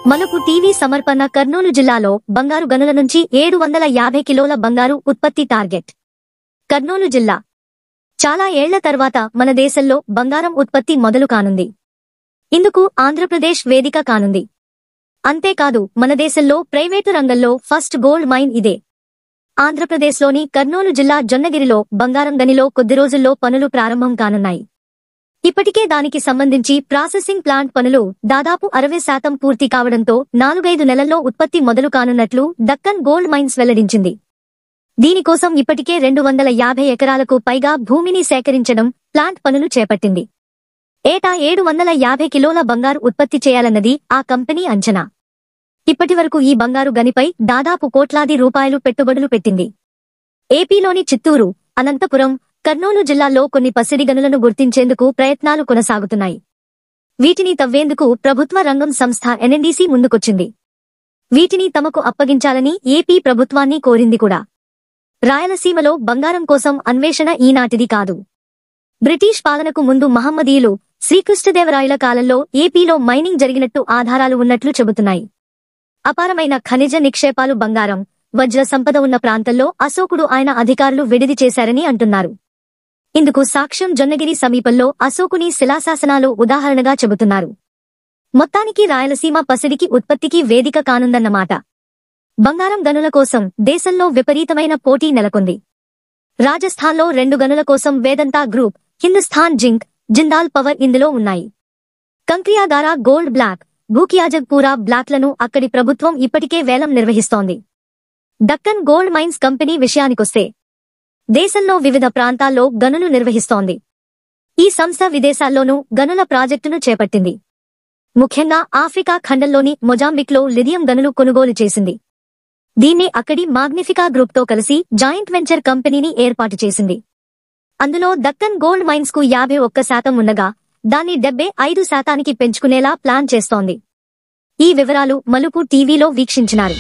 మలుపు టీవీ సమర్పణ కర్నూలు జిల్లాలో బంగారు గనుల నుంచి 750 కిలోల బంగారు ఉత్పత్తి టార్గెట్. కర్నూలు జిల్లా చాలా ఏళ్ల తర్వాత మన దేశంలో బంగారం ఉత్పత్తి మొదలు కానుంది. ఇందుకు ఆంధ్రప్రదేశ్ వేదిక కానుంది. అంతేకాదు మన దేశంలో ప్రైవేటు రంగంలో ఫస్ట్ గోల్డ్ మైన్ ఇదే. ఆంధ్రప్రదేశ్లోని కర్నూలు జిల్లా జొన్నగిరిలో బంగారం గనిలో కొద్ది రోజుల్లో పనులు ప్రారంభం కానున్నాయి. ఇప్పటికే దానికి సంబంధించి ప్రాసెసింగ్ ప్లాంట్ పనులు దాదాపు 60% పూర్తి కావడంతో 4-5 నెలల్లో ఉత్పత్తి మొదలు కానున్నట్లు దక్కన్ గోల్డ్ మైన్స్ వెల్లడించింది. దీనికోసం ఇప్పటికే 250 ఎకరాలకు పైగా భూమిని సేకరించడం, ప్లాంట్ పనులు చేపట్టింది. ఏటా 750 కిలోల బంగారు ఉత్పత్తి చేయాలన్నది ఆ కంపెనీ అంచనా. ఇప్పటివరకు ఈ బంగారు గనిపై దాదాపు కోట్లాది రూపాయలు పెట్టుబడులు పెట్టింది. ఏపీలోని చిత్తూరు, అనంతపురం, కర్నూలు జిల్లాల్లో కొన్ని పసిడి గనులను గుర్తించేందుకు ప్రయత్నాలు కొనసాగుతున్నాయి. వీటిని తవ్వేందుకు ప్రభుత్వ రంగం సంస్థ ఎన్ఎండీసీ ముందుకొచ్చింది. వీటిని తమకు అప్పగించాలని ఏపీ ప్రభుత్వాన్ని కోరింది కూడా. రాయలసీమలో బంగారం కోసం అన్వేషణ ఈనాటిది కాదు. బ్రిటిష్ పాలనకు ముందు మహమ్మదీయులు, శ్రీకృష్ణదేవరాయల కాలంలో ఏపీలో మైనింగ్ జరిగినట్టు ఆధారాలు ఉన్నట్లు చెబుతున్నాయి. అపారమైన ఖనిజ నిక్షేపాలు, బంగారం, వజ్ర సంపద ఉన్న ప్రాంతంలో అశోకుడు ఆయన అధికారులు విడిది చేశారని అంటున్నారు. ఇందుకు సాక్ష్యం జొన్నగిరి సమీపంలో అశోకుని శిలాశాసనాలు ఉదాహరణగా చెబుతున్నారు. మొత్తానికి రాయలసీమ పసిడికి ఉత్పత్తికి వేదిక కానుందన్నమాట. బంగారం గనుల కోసం దేశంలో విపరీతమైన పోటీ నెలకొంది. రాజస్థాన్లో 2 గనుల కోసం Vedanta group, Hindustan zinc, Jindal power ఇందులో ఉన్నాయి. కంక్రియాగారా గోల్డ్ బ్లాక్, భూకియాజగ్పూరా బ్లాక్లను అక్కడి ప్రభుత్వం ఇప్పటికే వేలం నిర్వహిస్తోంది. దక్కన్ గోల్డ్ మైన్స్ కంపెనీ విషయానికొస్తే దేశంలో వివిధ ప్రాంతాల్లో గనులు నిర్వహిస్తోంది. ఈ సంస్థ విదేశాల్లోనూ గనుల ప్రాజెక్టును చేపట్టింది. ముఖ్యంగా ఆఫ్రికా ఖండంలోని మొజాంబిక్లో లిథియం గనులు కొనుగోలు చేసింది. దీన్ని అక్కడి మాగ్నిఫికా గ్రూప్తో కలిసి జాయింట్ వెంచర్ కంపెనీని ఏర్పాటు చేసింది. అందులో దక్కన్ గోల్డ్ మైన్స్ కు 51% ఉండగా దాన్ని 75%కి పెంచుకునేలా ప్లాన్ చేస్తోంది. ఈ వివరాలు మలుపు టీవీలో వీక్షించినారు.